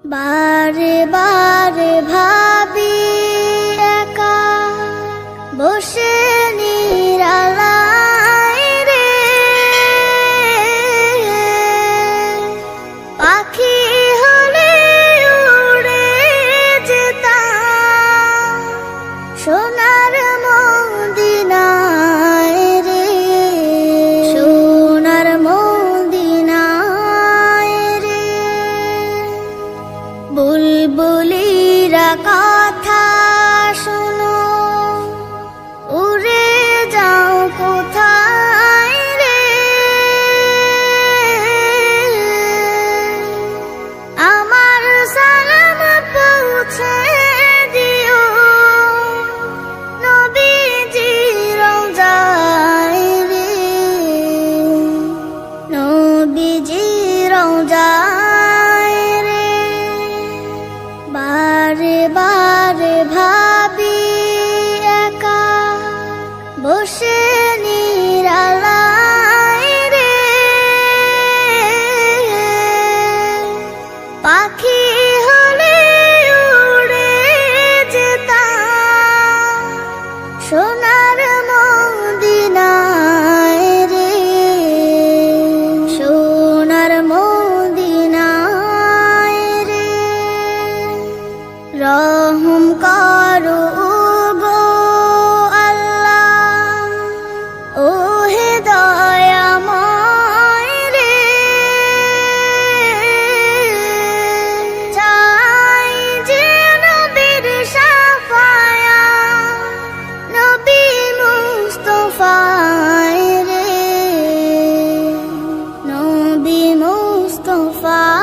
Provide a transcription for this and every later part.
বারে বারে ভাবি একা বসে নিরালায় রে, পাখি হলে উড়ে যেতাম সোনার মদিনায় রে, সোনার মদিনায় রে। বুলবুলিরা কথা শোনো, উড়ে যাও কোথায় রে, আমার সালাম পৌঁছে দিও নবীজির রওজায় রে, নবীজির রওজায় রে। বারে বারে ভাবি একা বসে নিরালায় রে, পাখি হলে উড়ে যেতাম সোনার মদিনায় রে, সোনার মদিনায় রে। রহম করো গো আল্লাহ, ও হে দয়াময় রে, চাই যে নবীর শাফায়াত, নবী মুস্তাফায় রে, নবী মুস্তাফায়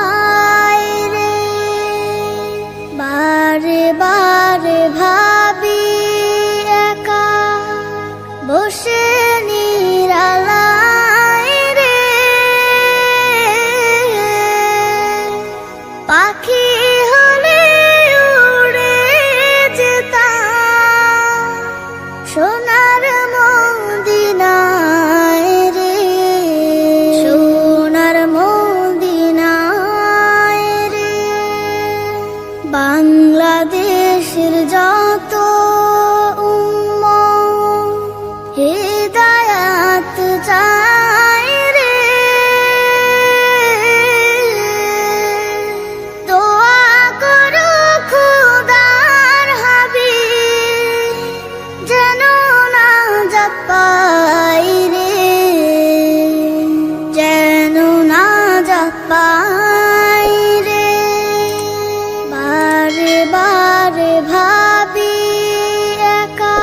রে। বারে বারে ভাবি একা বসে নিরালায় রে, পাখি হলে উড়ে যেতাম সোনার মদিনায় রে, সোনার মদিনায় রে। বাংলাদেশের যত উম্মত হিদায়াত চায় রে, দোয়া করো খোদার হাবিব যেন নাজাত পাই রে, যেন নাজাত পাই রে। বারে বারে ভাবি একা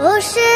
বসে